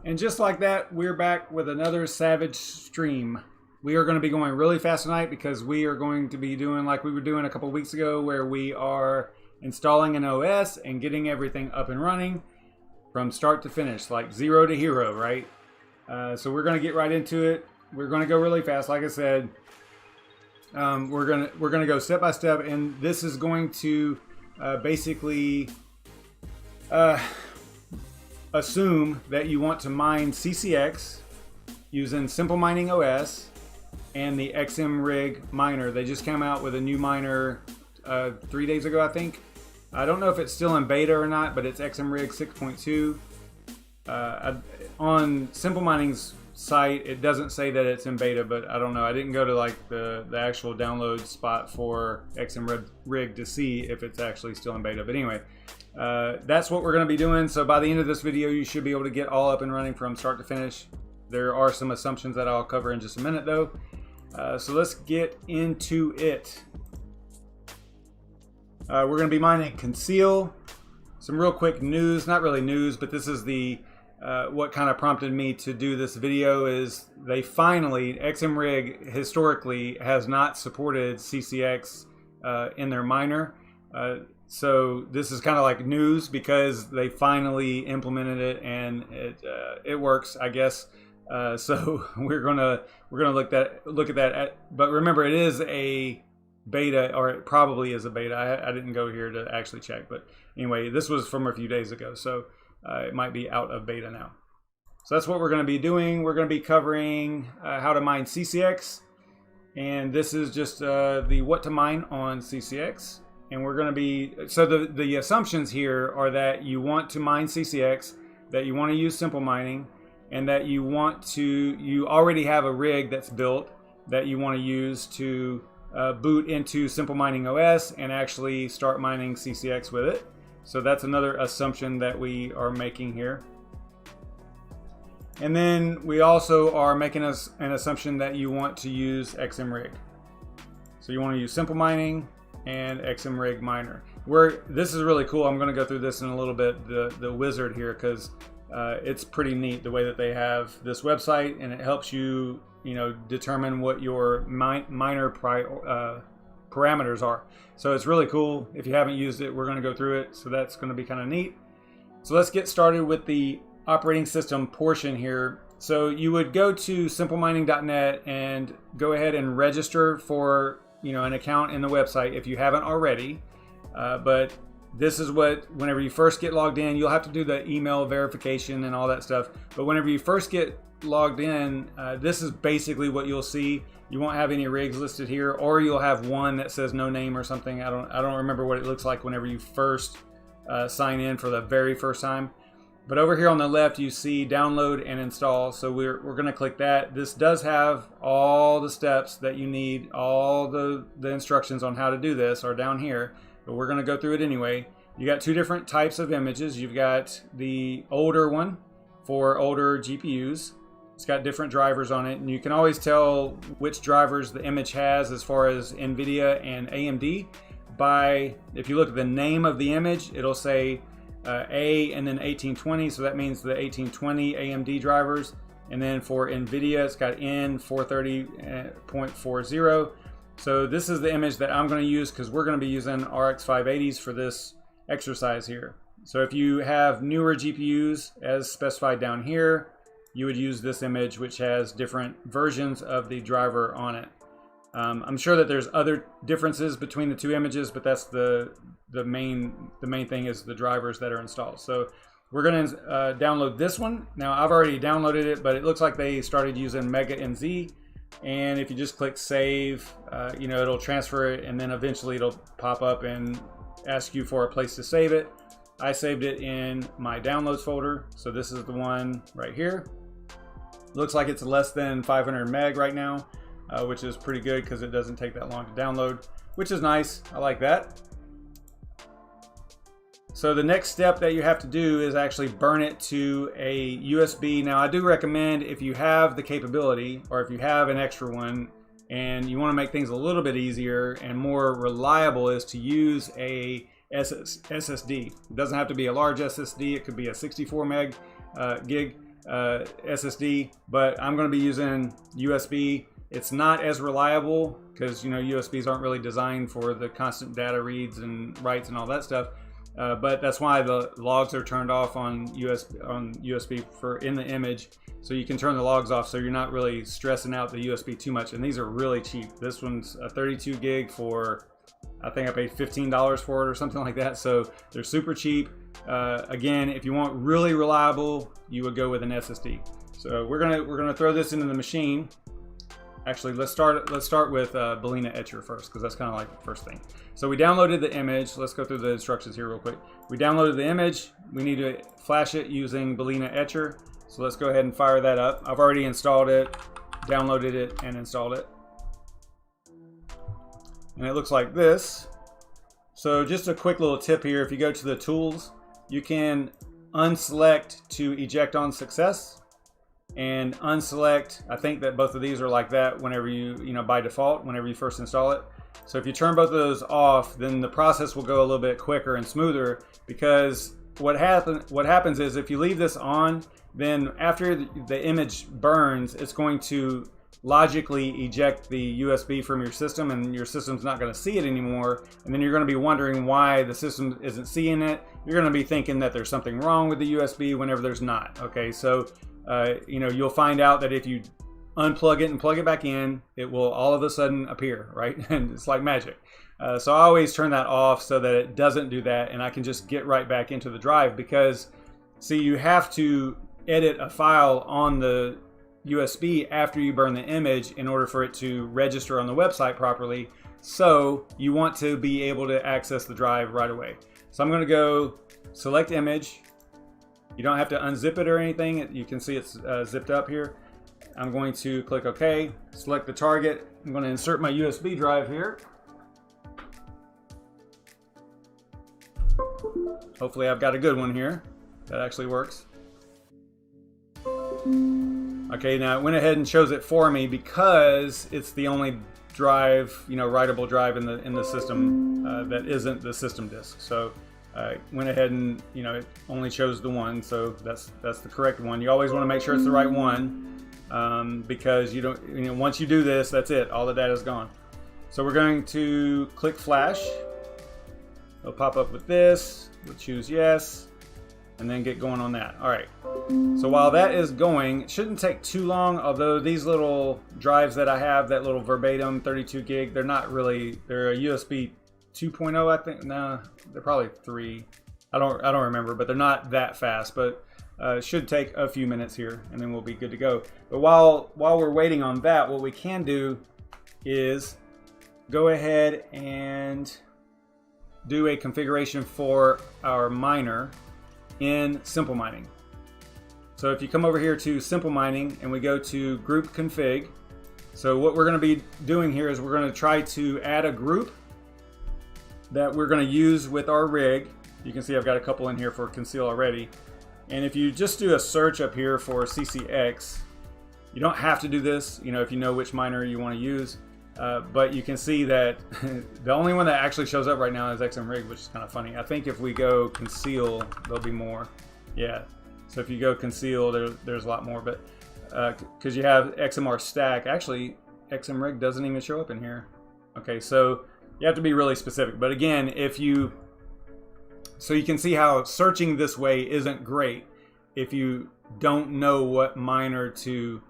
And just like that, we're back with another Savage stream. We are going to be going really fast tonight because we are going to be doing like we were doing a couple weeks ago, where we are installing an OS and getting everything up and running from start to finish, like zero to hero, right? So we're going to get right into it. We're going to go really fast, like I said. We're gonna go step by step, and this is going to basically assume that you want to mine CCX using SimpleMining OS and the XMRig miner. They just came out with a new miner 3 days ago, I think. I don't know if it's still in beta or not, but it's XMRig 6.2. On SimpleMining's site, it doesn't say that it's in beta, but I don't know. I didn't go to like the actual download spot for XMRig to see if it's actually still in beta. But anyway, that's what we're going to be doing. So by the end of this video, you should be able to get all up and running from start to finish. There are some assumptions that I'll cover in just a minute though. So let's get into it. We're going to be mining Conceal. Some real quick news, not really news, but this is the what kind of prompted me to do this video. Is they finally, XMRig historically has not supported CCX in their miner. So this is kind of like news because they finally implemented it, and it works, I guess. So we're gonna look at that. But remember, it is a beta, or it probably is a beta. I didn't go here to actually check, but anyway, this was from a few days ago, so it might be out of beta now. So that's what we're going to be doing. We're going to be covering how to mine CCX, and this is just the what to mine on CCX. And we're going to be, so the assumptions here are that you want to mine CCX, that you want to use SimpleMining, and that you already have a rig that's built that you want to use to boot into SimpleMining OS and actually start mining CCX with it. So that's another assumption that we are making here. And then we also are making an assumption that you want to use XMRig. So you want to use SimpleMining and XMRig miner. This is really cool. I'm going to go through this in a little bit, the wizard here, because it's pretty neat the way that they have this website, and it helps you, determine what your miner parameters are. So it's really cool. If you haven't used it, we're going to go through it. So that's going to be kind of neat. So let's get started with the operating system portion here. So you would go to simplemining.net and go ahead and register for an account in the website if you haven't already. But this is whenever you first get logged in, you'll have to do the email verification and all that stuff. But whenever you first get logged in, this is basically what you'll see. You won't have any rigs listed here, or you'll have one that says no name or something. I don't remember what it looks like whenever you first sign in for the very first time. But over here on the left, you see download and install. So we're going to click that. This does have all the steps that you need. All the instructions on how to do this are down here, but we're going to go through it anyway. You got two different types of images. You've got the older one for older GPUs. It's got different drivers on it, and you can always tell which drivers the image has as far as NVIDIA and AMD by, if you look at the name of the image, it'll say A and then 1820, so that means the 1820 AMD drivers. And then for NVIDIA, it's got N430.40. So this is the image that I'm going to use because we're going to be using RX 580s for this exercise here. So if you have newer GPUs as specified down here, you would use this image, which has different versions of the driver on it. I'm sure that there's other differences between the two images, but that's the main thing is the drivers that are installed. So we're going to download this one. Now I've already downloaded it, but it looks like they started using Mega NZ. And if you just click save, it'll transfer it, and then eventually it'll pop up and ask you for a place to save it. I saved it in my downloads folder. So this is the one right here. Looks like it's less than 500 meg right now, which is pretty good because it doesn't take that long to download, which is nice. I like that. So the next step that you have to do is actually burn it to a USB. Now I do recommend, if you have the capability, or if you have an extra one and you want to make things a little bit easier and more reliable, is to use a SSD. It doesn't have to be a large SSD. It could be a 64 meg gig SSD, but I'm going to be using USB. It's not as reliable because, you know, USBs aren't really designed for the constant data reads and writes and all that stuff. But that's why the logs are turned off on USB for in the image, so you can turn the logs off so you're not really stressing out the USB too much. And these are really cheap. This one's a 32 gig for, I think I paid $15 for it or something like that. So they're super cheap. Again, if you want really reliable, you would go with an SSD. So we're gonna throw this into the machine. Actually, let's start with Balena Etcher first, because that's kind of like the first thing. So we downloaded the image. Let's go through the instructions here real quick. We downloaded the image. We need to flash it using Balena Etcher. So let's go ahead and fire that up. I've already installed it, downloaded it, and installed it. And it looks like this. So just a quick little tip here. If you go to the tools, you can unselect to eject on success, and unselect, I think that both of these are like that whenever you know, by default, whenever you first install it. So if you turn both of those off, then the process will go a little bit quicker and smoother, because what happens is if you leave this on, then after the image burns, it's going to logically eject the USB from your system, and your system's not going to see it anymore. And then you're going to be wondering why the system isn't seeing it. You're going to be thinking that there's something wrong with the USB whenever there's not. Okay, so you know, you'll find out that if you unplug it and plug it back in, it will all of a sudden appear, right? And it's like magic. So I always turn that off so that it doesn't do that, and I can just get right back into the drive. Because see, you have to edit a file on the USB after you burn the image in order for it to register on the website properly. So you want to be able to access the drive right away. So I'm going to go select image. You don't have to unzip it or anything. You can see it's zipped up here. I'm going to click OK, select the target. I'm going to insert my USB drive here. Hopefully I've got a good one here that actually works. Okay, now it went ahead and chose it for me because it's the only drive, you know, writable drive in the system that isn't the system disk. So went ahead and, you know, it only chose the one, so that's the correct one. You always want to make sure it's the right one, because you don't, you know, once you do this, that's it, all the data is gone. So we're going to click flash. It'll pop up with this. We'll choose yes, and then get going on that. All right. So while that is going, it shouldn't take too long. Although these little drives that I have, that little verbatim 32 gig, they're not really. They're a USB 2.0, I think. No, they're probably 3. I don't remember, but they're not that fast. But it should take a few minutes here, and then we'll be good to go. But while we're waiting on that, what we can do is go ahead and do a configuration for our miner in SimpleMining. So if you come over here to SimpleMining and we go to group config, so what we're going to be doing here is we're going to try to add a group that we're going to use with our rig. You can see I've got a couple in here for Conceal already. And if you just do a search up here for CCX, you don't have to do this, you know, if you know which miner you want to use. But you can see that the only one that actually shows up right now is XMRig, which is kind of funny. I think if we go Conceal, there'll be more. Yeah. So if you go Conceal, there's a lot more. But because you have XMR stack, actually XMRig doesn't even show up in here. Okay, so you have to be really specific. But again, so you can see how searching this way isn't great if you don't know what miner to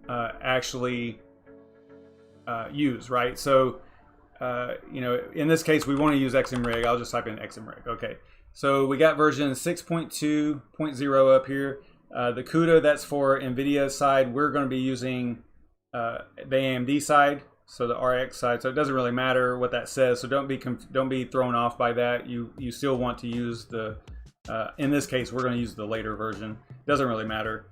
actually use, right? So, you know, in this case, we want to use XMRig. I'll just type in XMRig. Okay. So we got version 6.2.0 up here. The CUDA, that's for NVIDIA side. We're going to be using the AMD side, so the RX side. So it doesn't really matter what that says. So don't be thrown off by that. You still want to use the. In this case, we're going to use the later version. Doesn't really matter.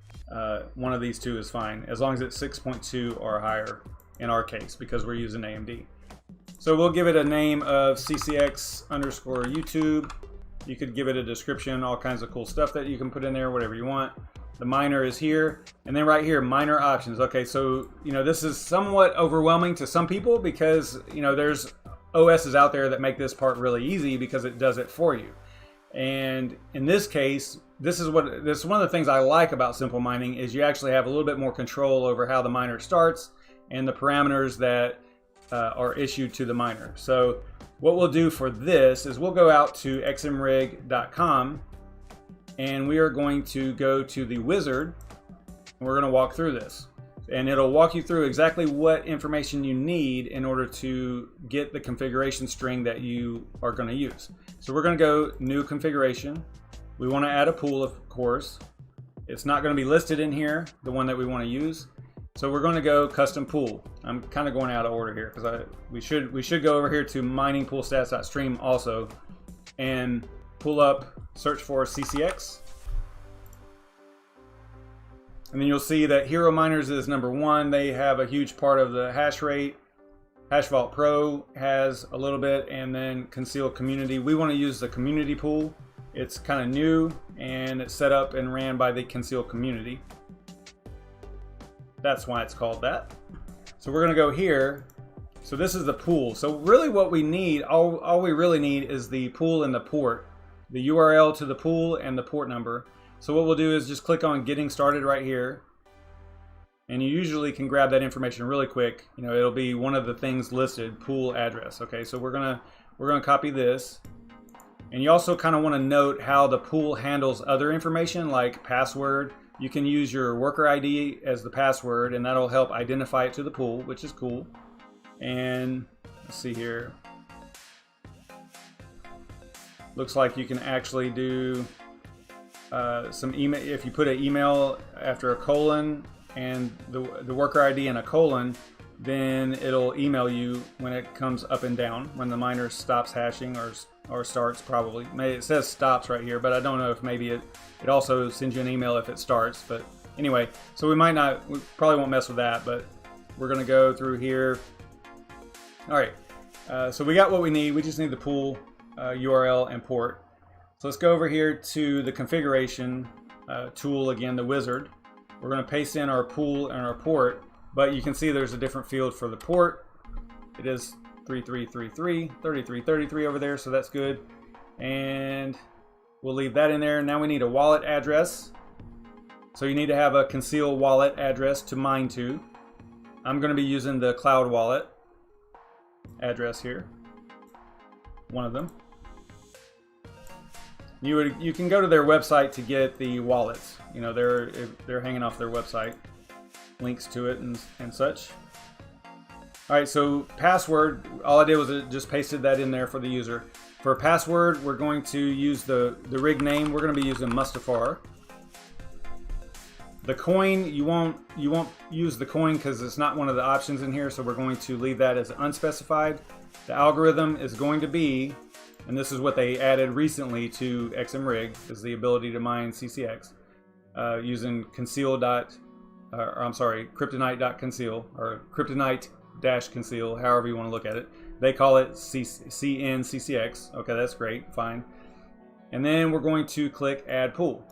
One of these two is fine as long as it's 6.2 or higher. In our case, because we're using AMD. So we'll give it a name of CCX_YouTube. You could give it a description, all kinds of cool stuff that you can put in there, whatever you want. The miner is here, and then right here, miner options. Okay, so you know this is somewhat overwhelming to some people because you know there's OSs out there that make this part really easy because it does it for you. And in this case, this is one of the things I like about SimpleMining is you actually have a little bit more control over how the miner starts and the parameters that are issued to the miner. So what we'll do for this is we'll go out to xmrig.com and we are going to go to the wizard and we're going to walk through this. And it'll walk you through exactly what information you need in order to get the configuration string that you are going to use. So we're going to go new configuration. We want to add a pool, of course. It's not going to be listed in here, the one that we want to use. So we're going to go custom pool. I'm kind of going out of order here because we should go over here to miningpoolstats.stream also and pull up, search for CCX. And then you'll see that Hero Miners is number 1. They have a huge part of the hash rate. HashVault Pro has a little bit, and then Conceal Community. We want to use the community pool. It's kind of new, and it's set up and ran by the Conceal Community. That's why it's called that. So we're going to go here. So this is the pool. So really what we need, all we really need is the pool and the port. The URL to the pool and the port number. So what we'll do is just click on Getting Started right here. And you usually can grab that information really quick. You know, it'll be one of the things listed, pool address. Okay, so we're gonna copy this. And you also kind of want to note how the pool handles other information like password. You can use your worker ID as the password and that'll help identify it to the pool, which is cool. And let's see here. Looks like you can actually do some email. If you put an email after a colon and the worker ID and a colon, then it'll email you when it comes up and down, when the miner stops hashing or starts probably. It says stops right here, but I don't know if maybe it also sends you an email if it starts. But anyway, so we probably won't mess with that, but we're gonna go through here. All right, so we got what we need. We just need the pool URL and port. So let's go over here to the configuration tool again, the wizard. We're going to paste in our pool and our port, but you can see there's a different field for the port. It is 3333, 3333 over there, so that's good. And we'll leave that in there. Now we need a wallet address. So you need to have a Conceal wallet address to mine to. I'm going to be using the cloud wallet address here, one of them. You can go to their website to get the wallets. You know, they're hanging off their website, links to it and such. All right, so password, all I did was just pasted that in there for the user. For password, we're going to use the rig name. We're going to be using Mustafar. The coin, you won't use the coin because it's not one of the options in here, so we're going to leave that as unspecified. The algorithm is going to be, and this is what they added recently to XMRig, is the ability to mine CCX using kryptonite.conceal or kryptonite-conceal, however you want to look at it. They call it CCX. Okay, that's great, fine. And then we're going to click Add Pool.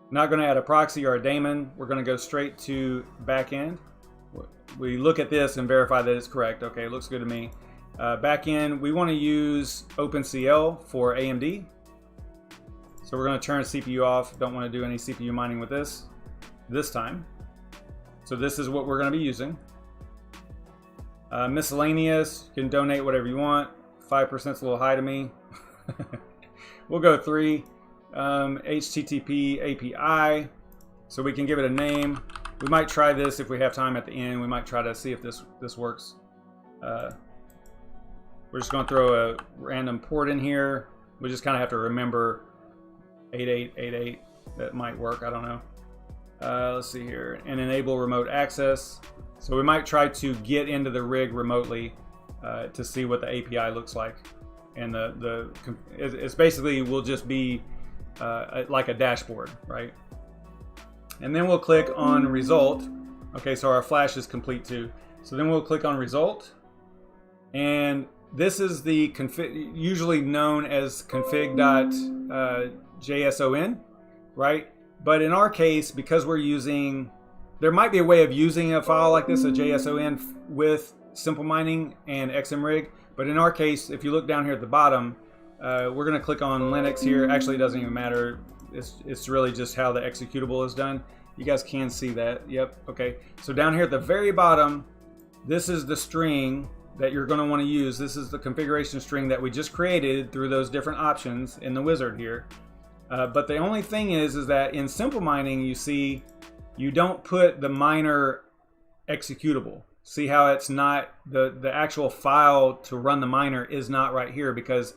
Not going to add a proxy or a daemon. We're going to go straight to backend. We look at this and verify that it's correct. Okay, it looks good to me. Backend, we want to use OpenCL for AMD. So we're going to turn CPU off. Don't want to do any CPU mining with this time. So this is what we're going to be using. Miscellaneous, you can donate whatever you want. 5% is a little high to me. We'll go 3. HTTP API, so we can give it a name. We might try this if we have time at the end. We might try to see if this works. We're just going to throw a random port in here. We just kind of have to remember 8888. That might work. I don't know. Let's see here. And enable remote access. So we might try to get into the rig remotely to see what the API looks like. And it's basically will just be like a dashboard, right? And then we'll click on result. Okay, so our flash is complete too. So then we'll click on result, and this is the config, usually known as config.json, right? But in our case, because we're using, there might be a way of using a file like this, a JSON, with SimpleMining and XMRig. But in our case, if you look down here at the bottom, We're going to click on Linux here. Actually, it doesn't even matter. It's really just how the executable is done. You guys can see that. Yep. Okay. So down here at the very bottom, this is the string that you're going to want to use. This is the configuration string that we just created through those different options in the wizard here. But the only thing is that in SimpleMining, you see, you don't put the miner executable. See how it's not, the actual file to run the miner is not right here, because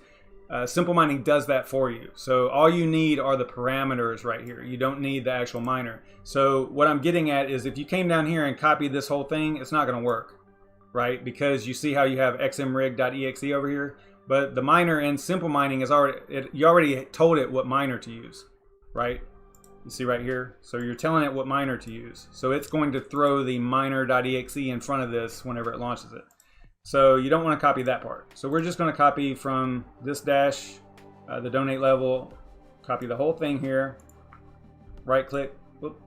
SimpleMining does that for you. So all you need are the parameters right here. You don't need the actual miner. So what I'm getting at is if you came down here and copied this whole thing, it's not going to work, right? Because you see how you have xmrig.exe over here, but the miner in SimpleMining is you already told it what miner to use, right? You see right here? So you're telling it what miner to use. So it's going to throw the miner.exe in front of this whenever it launches it. So you don't want to copy that part. So we're just going to copy from this dash, the donate level, copy the whole thing here, right click. Whoop.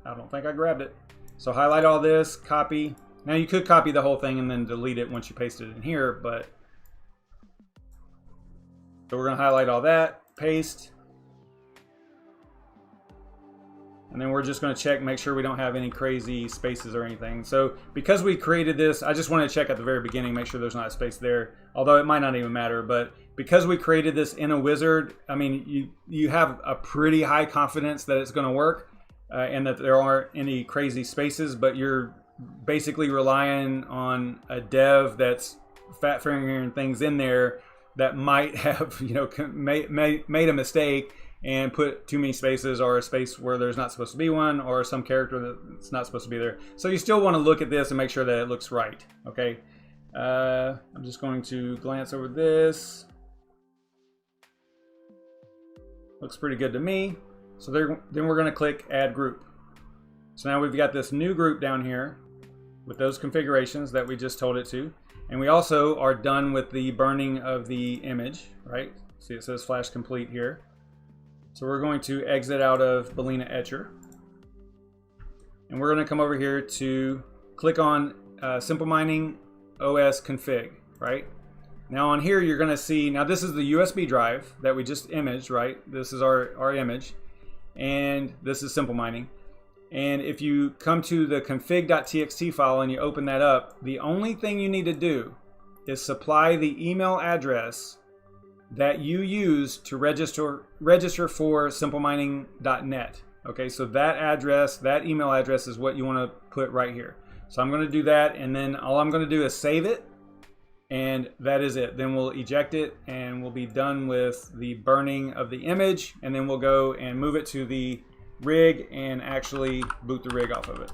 I don't think I grabbed it. So highlight all this, copy. Now you could copy the whole thing and then delete it once you paste it in here, but so we're going to highlight all that, paste. And then we're just going to check, make sure we don't have any crazy spaces or anything. So because we created this, I just want to check at the very beginning, make sure there's not a space there, although it might not even matter. But because we created this in a wizard, I mean, you have a pretty high confidence that it's going to work and that there aren't any crazy spaces, but you're basically relying on a dev that's fat fingering things in there that might have, you know, made a mistake and put too many spaces, or a space where there's not supposed to be one, or some character that's not supposed to be there. So you still want to look at this and make sure that it looks right. Okay. I'm just going to glance over this. Looks pretty good to me. So then we're going to click Add Group. So now we've got this new group down here with those configurations that we just told it to. And we also are done with the burning of the image, right? See, it says flash complete here. So we're going to exit out of Balena Etcher. And we're going to come over here to click on SimpleMining OS config, right? Now on here you're going to see, now this is the USB drive that we just imaged, right? This is our image. And this is SimpleMining. And if you come to the config.txt file and you open that up, the only thing you need to do is supply the email address that you use to register for simplemining.net. Okay, so that address, that email address is what you want to put right here. So I'm going to do that, and then all I'm going to do is save it, and that is it. Then we'll eject it, and we'll be done with the burning of the image, and then we'll go and move it to the rig and actually boot the rig off of it.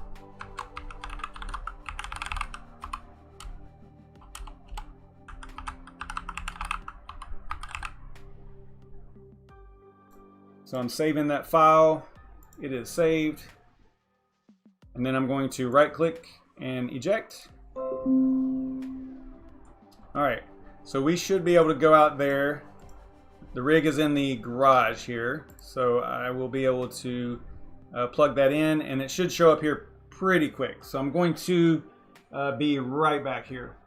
So I'm saving that file. It is saved. And then I'm going to right click and eject. All right, so we should be able to go out there. The rig is in the garage here, so I will be able to plug that in, and it should show up here pretty quick. So I'm going to be right back here.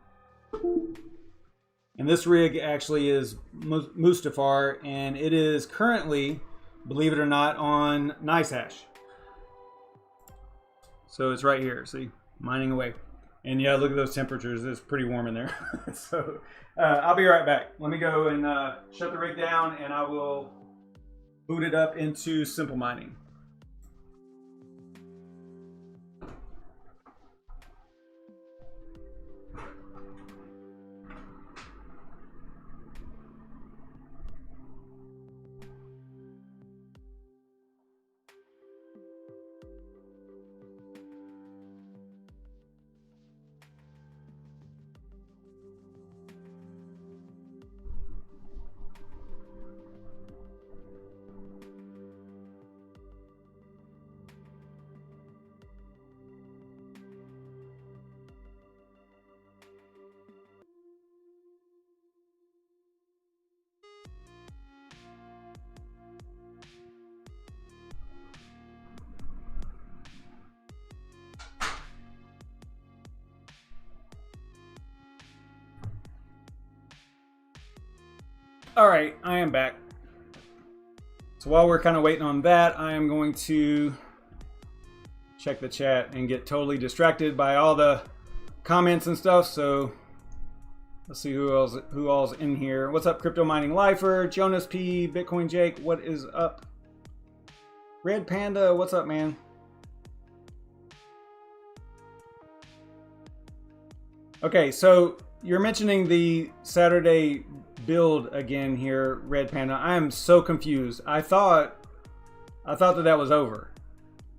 And this rig actually is Mustafar, and it is currently, believe it or not, on NiceHash. So it's right here, see, mining away. And yeah, look at those temperatures, it's pretty warm in there. So I'll be right back. Let me go and shut the rig down, and I will boot it up into SimpleMining. All right, I am back. So while we're kind of waiting on that, I am going to check the chat and get totally distracted by all the comments and stuff. So let's see who all's in here. What's up, Crypto Mining Lifer, Jonas P, Bitcoin Jake, what is up? Red Panda, what's up, man? Okay, so you're mentioning the Saturday build again here, Red Panda. I am so confused. I thought that was over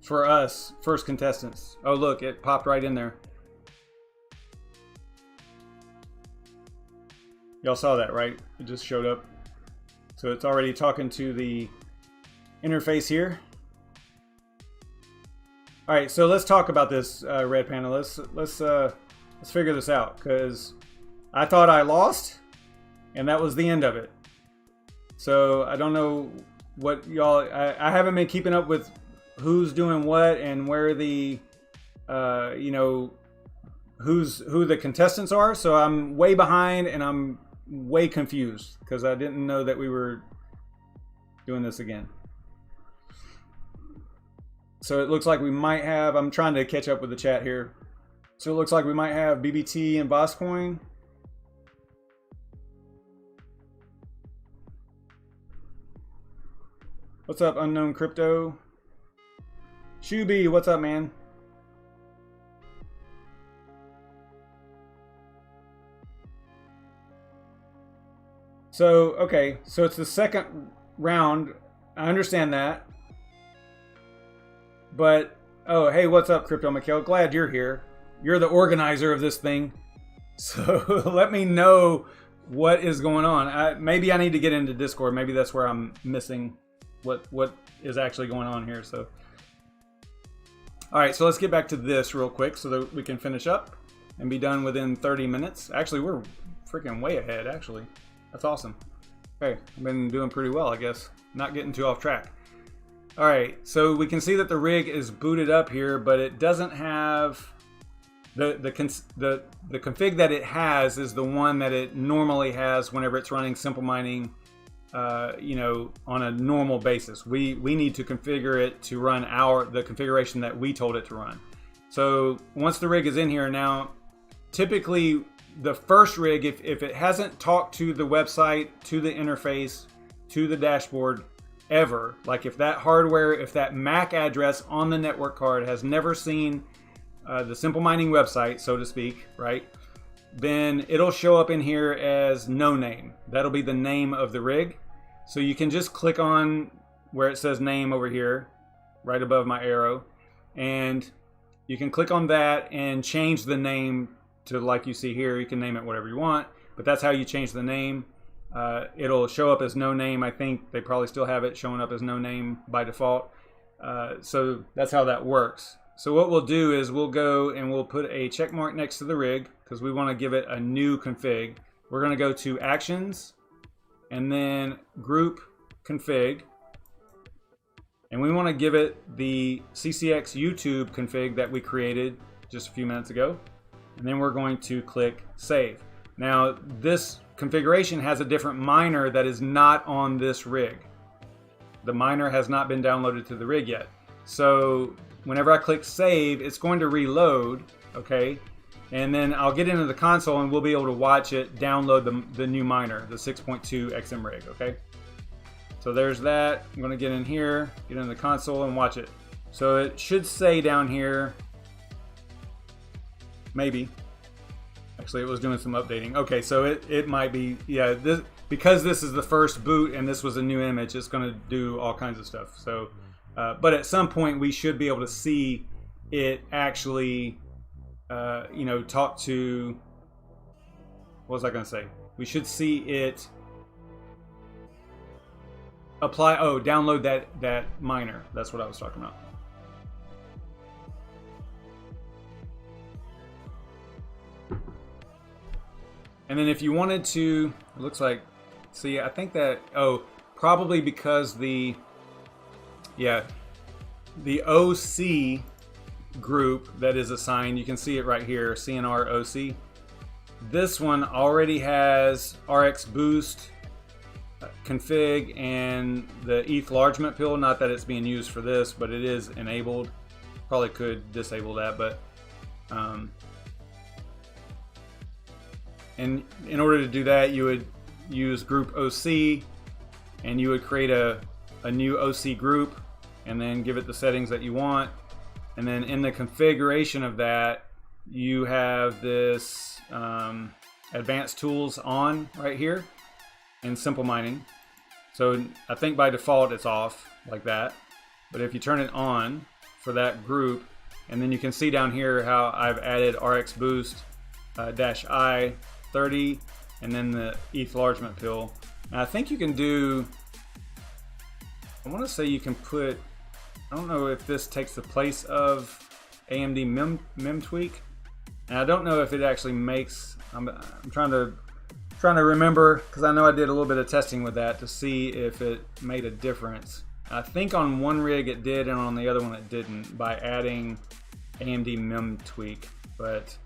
for us first contestants. Oh, look, it popped right in there. Y'all saw that, right? It just showed up. So it's already talking to the interface here. All right, so let's talk about this, Red Panda. Let's figure this out, because I thought I lost, and that was the end of it. So I don't know what y'all. I haven't been keeping up with who's doing what and where the, you know, who the contestants are. So I'm way behind and I'm way confused because I didn't know that we were doing this again. So it looks like we might have. I'm trying to catch up with the chat here. So it looks like we might have BBT and Bosscoin. What's up, Unknown Crypto? Shuby, what's up, man? So, okay, so it's the second round. I understand that. But, oh, hey, what's up, Crypto Mikhail? Glad you're here. You're the organizer of this thing. So let me know what is going on. Maybe I need to get into Discord. Maybe that's where I'm missing what is actually going on here. So, all right, so let's get back to this real quick so that we can finish up and be done within 30 minutes. Actually, we're freaking way ahead, actually. That's awesome. Okay, I've been doing pretty well, I guess. Not getting too off track. All right, so we can see that the rig is booted up here, but it doesn't have the config that it has is the one that it normally has whenever it's running SimpleMining, you know, on a normal basis. We need to configure it to run the configuration that we told it to run. So once the rig is in here now, typically the first rig, if it hasn't talked to the website, to the interface, to the dashboard ever, like if that hardware, if that MAC address on the network card has never seen the SimpleMining website, so to speak, right, then it'll show up in here as no name. That'll be the name of the rig. So you can just click on where it says name over here, right above my arrow, and you can click on that and change the name to, like you see here, you can name it whatever you want, but that's how you change the name. It'll show up as no name. I think they probably still have it showing up as no name by default. So that's how that works. So what we'll do is we'll go and we'll put a check mark next to the rig because we want to give it a new config. We're going to go to Actions and then Group Config. And we want to give it the CCX YouTube config that we created just a few minutes ago. And then we're going to click Save. Now this configuration has a different miner that is not on this rig. The miner has not been downloaded to the rig yet. So whenever I click Save, it's going to reload, okay? And then I'll get into the console and we'll be able to watch it download the new miner, the 6.2 XMRig, okay? So there's that. I'm gonna get in here, get in the console and watch it. So it should say down here, maybe. Actually, it was doing some updating. Okay, so it might be, yeah, because this is the first boot and this was a new image, it's gonna do all kinds of stuff. So, but at some point we should be able to see it actually, you know, talk to, what was I gonna say? We should see it apply, download that miner. That's what I was talking about. And then if you wanted to, it looks like, see, I think that, probably because the OC group that is assigned, you can see it right here, CNR OC. This one already has RX Boost config and the ETH enlargement pill. Not that it's being used for this, but it is enabled. Probably could disable that, but and in order to do that, you would use group OC, and you would create a new OC group and then give it the settings that you want. And then in the configuration of that, you have this advanced tools on right here in SimpleMining. So I think by default it's off like that, but if you turn it on for that group, and then you can see down here how I've added RX Boost -I 30 and then the ETH enlargement pill. Now I think you can do, I want to say you can put, I don't know if this takes the place of AMD mem tweak, and I don't know if it actually makes, I'm trying to remember, because I know I did a little bit of testing with that to see if it made a difference. I think on one rig it did, and on the other one it didn't, by adding AMD mem tweak, but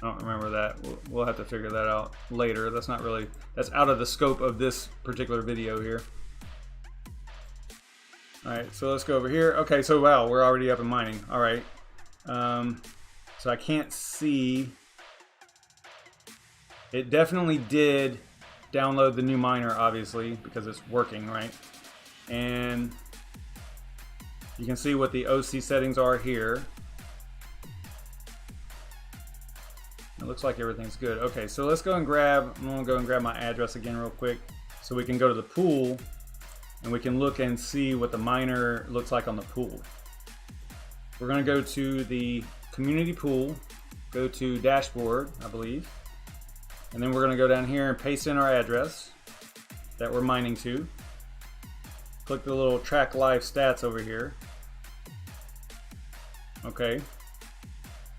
I don't remember that. We'll have to figure that out later. That's not really, that's out of the scope of this particular video here. All right, so let's go over here. Okay, so wow, we're already up and mining. All right, so I can't see. It definitely did download the new miner, obviously, because it's working, right? And you can see what the OC settings are here. It looks like everything's good. Okay, so let's go and grab, I'm gonna go and grab my address again real quick so we can go to the pool and we can look and see what the miner looks like on the pool. We're gonna go to the community pool, go to dashboard, I believe, and then we're gonna go down here and paste in our address that we're mining to. Click the little track live stats over here. Okay.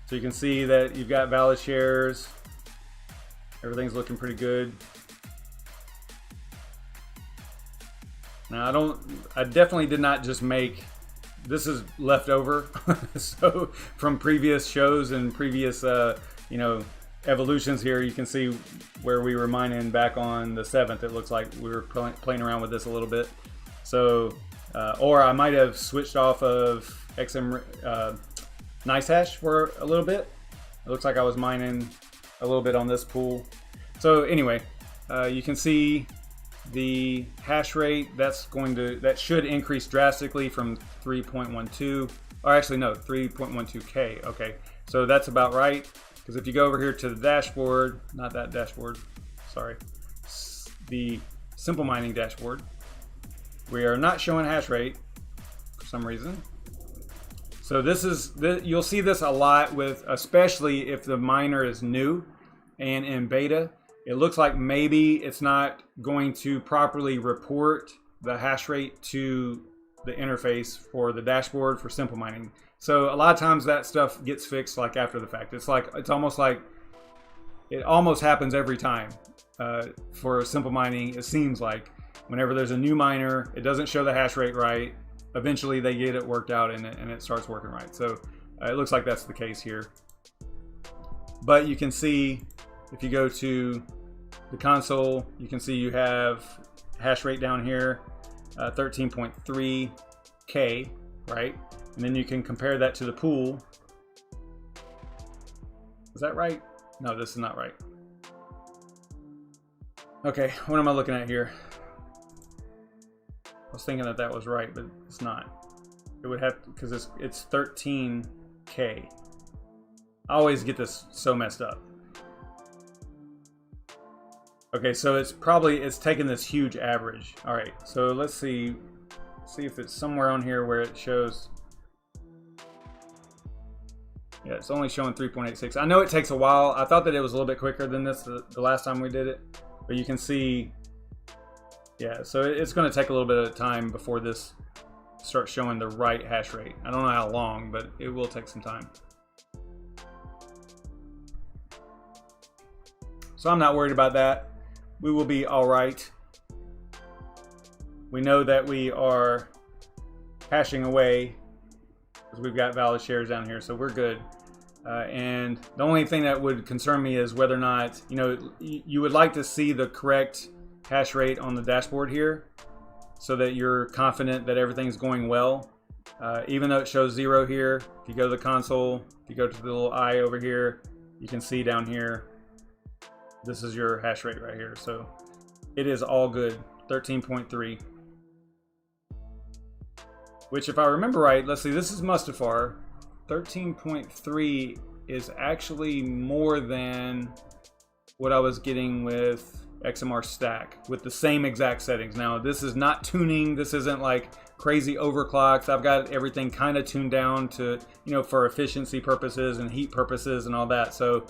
So you can see that you've got valid shares. Everything's looking pretty good. Now I definitely did not just make, this is leftover. So from previous shows and previous, you know, evolutions here, you can see where we were mining back on the 7th. It looks like we were playing around with this a little bit. So, or I might have switched off of NiceHash for a little bit. It looks like I was mining a little bit on this pool. So anyway, you can see the hash rate. That should increase drastically from 3.12, or actually no, 3.12K. Okay, so that's about right. Because if you go over here to the dashboard, not that dashboard, sorry, the SimpleMining dashboard, we are not showing hash rate for some reason. So you'll see this a lot with, especially if the miner is new and in beta. It looks like maybe it's not going to properly report the hash rate to the interface for the dashboard for SimpleMining. So a lot of times that stuff gets fixed like after the fact. It's almost like it almost happens every time for SimpleMining. It seems like whenever there's a new miner, it doesn't show the hash rate right. Eventually they get it worked out and it starts working right. So it looks like that's the case here. But you can see, if you go to the console, you can see you have hash rate down here, 13.3K, right? And then you can compare that to the pool. Is that right? No, this is not right. Okay, what am I looking at here? I was thinking that was right, but it's not. It would have to, because it's 13K. I always get this so messed up. Okay, so it's taking this huge average. All right, so let's see if it's somewhere on here where it shows. Yeah, it's only showing 3.86. I know it takes a while. I thought that it was a little bit quicker than this the last time we did it, but you can see, yeah, so it's going to take a little bit of time before this starts showing the right hash rate. I don't know how long, but it will take some time. So I'm not worried about that. We will be all right. We know that we are hashing away because we've got valid shares down here, so we're good. And the only thing that would concern me is whether or not, you know, you would like to see the correct hash rate on the dashboard here so that you're confident that everything's going well. Even though it shows 0 here, if you go to the console, if you go to the little eye over here, you can see down here, this is your hash rate right here. So it is all good, 13.3. Which, if I remember right, let's see, this is Mustafar. 13.3 is actually more than what I was getting with XMR Stack with the same exact settings. Now, this is not tuning. This isn't like crazy overclocks. I've got everything kind of tuned down to, you know, for efficiency purposes and heat purposes and all that. So,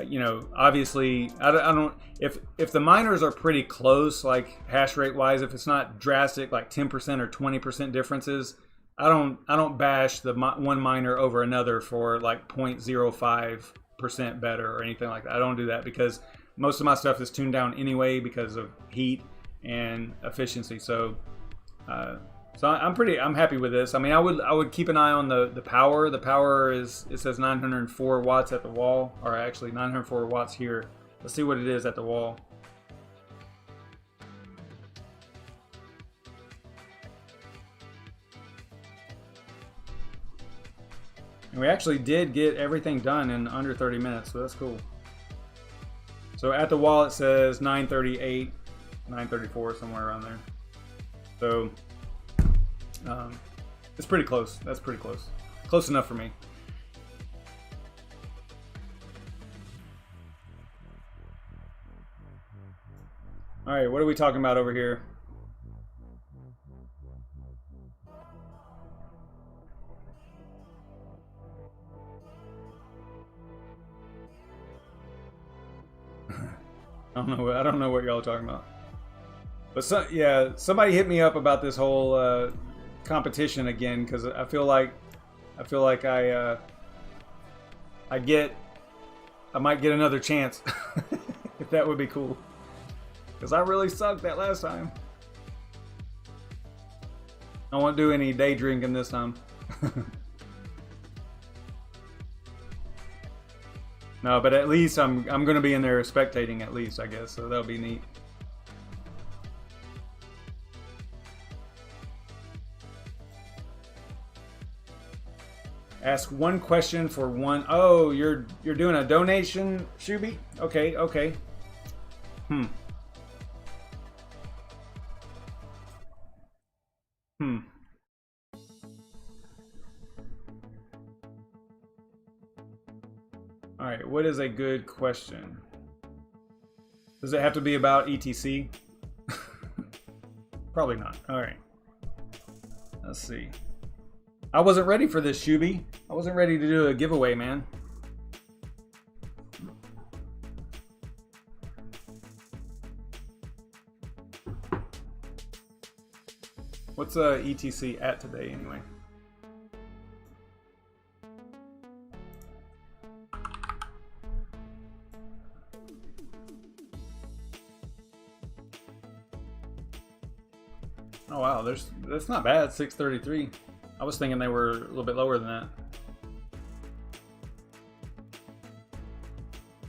you know, obviously, I don't if the miners are pretty close, like hash rate wise, if it's not drastic, like 10% or 20% differences, I don't bash the one miner over another for like 0.05% better or anything like that. I don't do that because most of my stuff is tuned down anyway because of heat and efficiency. So, I'm happy with this. I mean, I would keep an eye on the power. The power is, it says 904 watts at the wall, or actually 904 watts here. Let's see what it is at the wall. And we actually did get everything done in under 30 minutes, so that's cool. So at the wall it says 938, 934, somewhere around there. So it's pretty close. That's pretty close. Close enough for me. All right, what are we talking about over here? I don't know what y'all are talking about. But yeah, somebody hit me up about this whole competition again, because I feel like I might get another chance. If that would be cool, because I really sucked that last time. I won't do any day drinking this time. No, but at least I'm gonna be in there spectating at least, I guess, so that'll be neat. Ask one question for one. Oh, you're doing a donation, Shuby? Okay, okay. All right, what is a good question? Does it have to be about ETC? Probably not. All right. Let's see. I wasn't ready for this, Shuby. I wasn't ready to do a giveaway, man. What's ETC at today, anyway? Oh wow, that's not bad. 633. I was thinking they were a little bit lower than that.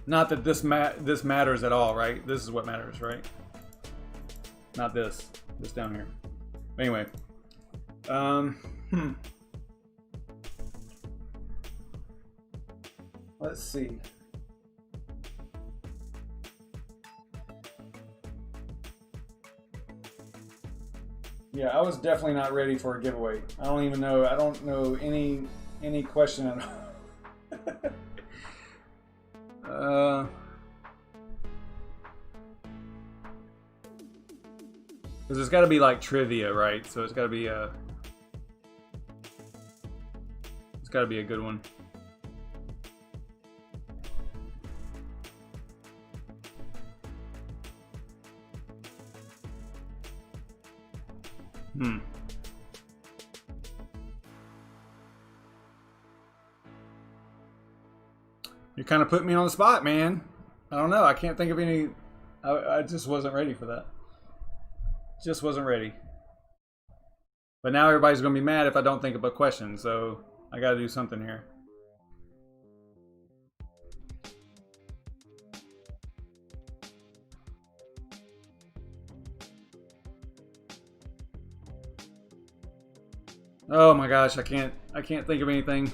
Not that this matters at all, right? This is what matters, right? Not this down here. Anyway, let's see. Yeah, I was definitely not ready for a giveaway. I don't know any question at all. Because it's got to be like trivia, right? So it's got to be a good one. You kind of put me on the spot, man. I don't know. I can't think of any. I just wasn't ready for that. Just wasn't ready. But now everybody's going to be mad if I don't think of a question, so I got to do something here. Oh my gosh, I can't think of anything.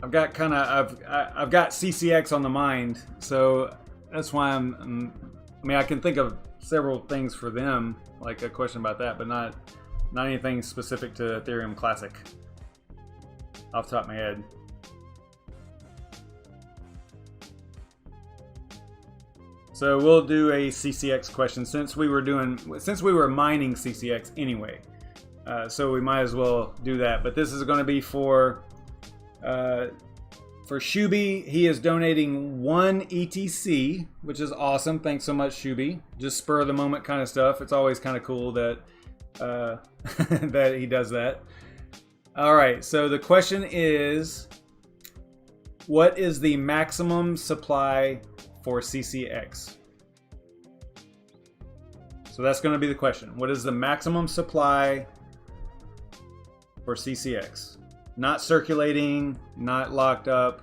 I've got CCX on the mind, so that's why I mean, I can think of several things for them, like a question about that, but not anything specific to Ethereum Classic off the top of my head. So we'll do a CCX question since we were mining CCX anyway. So we might as well do that. But this is going to be for Shuby. He is donating 1 ETC, which is awesome. Thanks so much, Shuby. Just spur of the moment kind of stuff. It's always kind of cool that that he does that. All right, so the question is, what is the maximum supply for CCX? So that's going to be the question. What is the maximum supply for CCX? Not circulating, not locked up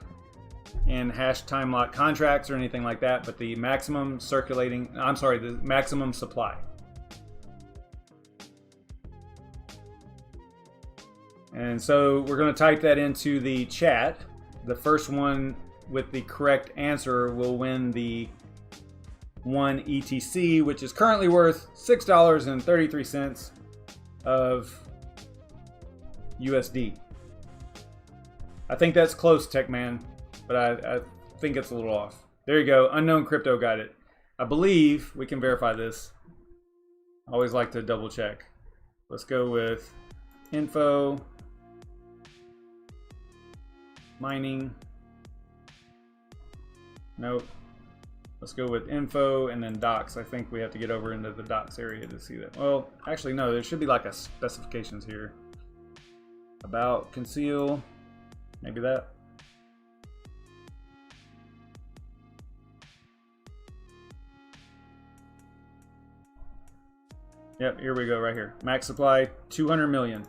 in hash time lock contracts or anything like that, but the maximum circulating, the maximum supply. And so we're going to type that into the chat. The first one with the correct answer will win the 1 ETC, which is currently worth $6.33 of USD. I think that's close, Techman, but I think it's a little off. There you go. Unknown Crypto got it. I believe we can verify this. I always like to double check. Let's go with info. Mining. Nope. Let's go with info and then docs. I think we have to get over into the docs area to see that. Well, actually, no. There should be like a specifications here. About conceal. Maybe that. Yep, here we go right here. Max supply, 200 million.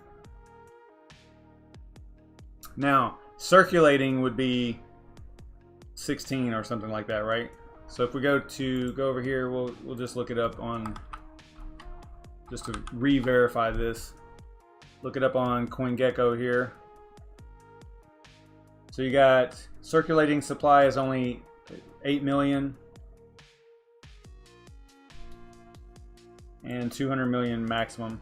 Now, circulating would be 16 or something like that, right? So if we go over here, we'll just look it up on, just to re-verify this. Look it up on CoinGecko here. So you got circulating supply is only 8 million and 200 million maximum.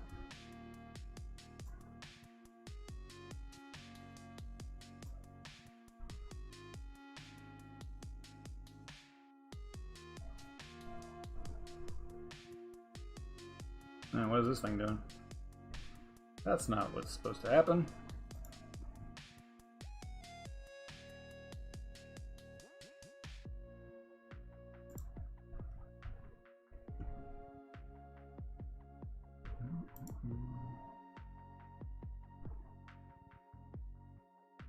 Now, what is this thing doing? That's not what's supposed to happen.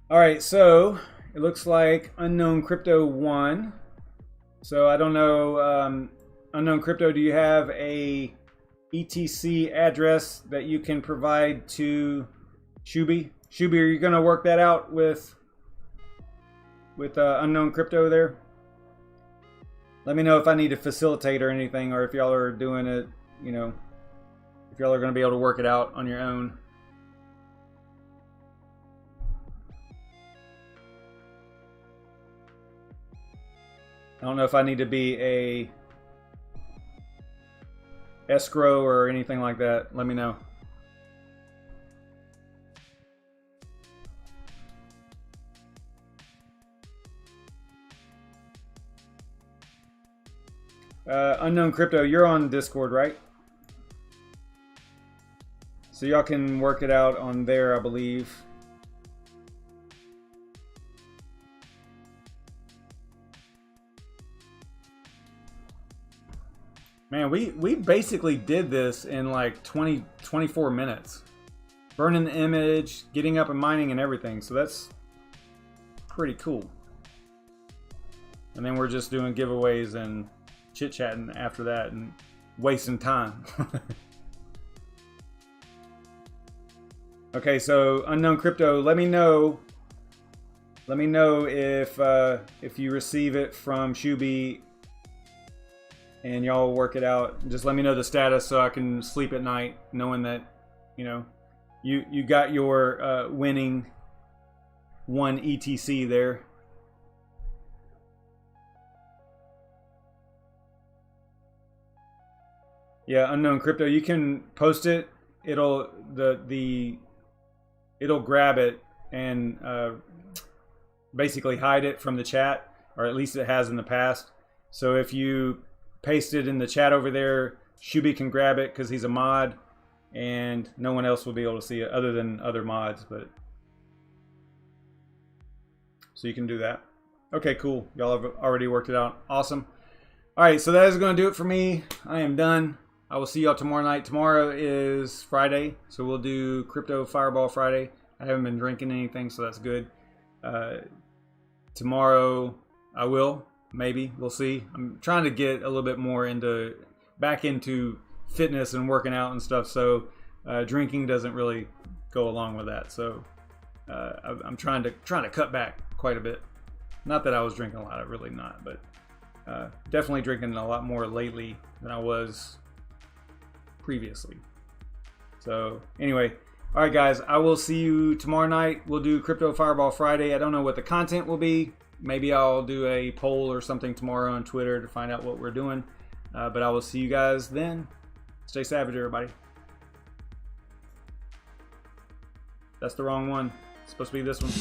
All right, so it looks like Unknown Crypto won. So I don't know, Unknown Crypto, do you have a ETC address that you can provide to Shuby? Shuby, are you going to work that out with Unknown Crypto there? Let me know if I need to facilitate or anything, or if y'all are doing it, you know, if y'all are going to be able to work it out on your own. I don't know if I need to be a escrow or anything like that. Let me know. Unknown Crypto, you're on Discord, right? So y'all can work it out on there, I believe. Man, we basically did this in like 24 minutes. Burning the image, getting up and mining and everything. So that's pretty cool. And then we're just doing giveaways and chit-chatting after that and wasting time. Okay, so Unknown Crypto, let me know Let me know if you receive it from Shuby and y'all work it out. Just let me know the status so I can sleep at night knowing that, you know, you got your winning 1 ETC there. Yeah, unknown crypto. You can post it. It'll it'll grab it and basically hide it from the chat, or at least it has in the past. So if you paste it in the chat over there, Shuby can grab it because he's a mod, and no one else will be able to see it other than other mods. But so you can do that. Okay, cool. Y'all have already worked it out. Awesome. All right, so that is going to do it for me. I am done. I will see y'all tomorrow night. Tomorrow is Friday, so we'll do Crypto Fireball Friday. I haven't been drinking anything, so that's good. Tomorrow I will, maybe. We'll see. I'm trying to get a little bit more back into fitness and working out and stuff, so drinking doesn't really go along with that. So I'm trying to cut back quite a bit. Not that I was drinking a lot, I'm really not, but definitely drinking a lot more lately than I was previously. So anyway, all right guys, I will see you tomorrow night. We'll do Crypto Fireball Friday. I don't know what the content will be. Maybe I'll do a poll or something tomorrow on Twitter to find out what we're doing. But I will see you guys then. Stay savage, everybody. That's the wrong one. It's supposed to be this one.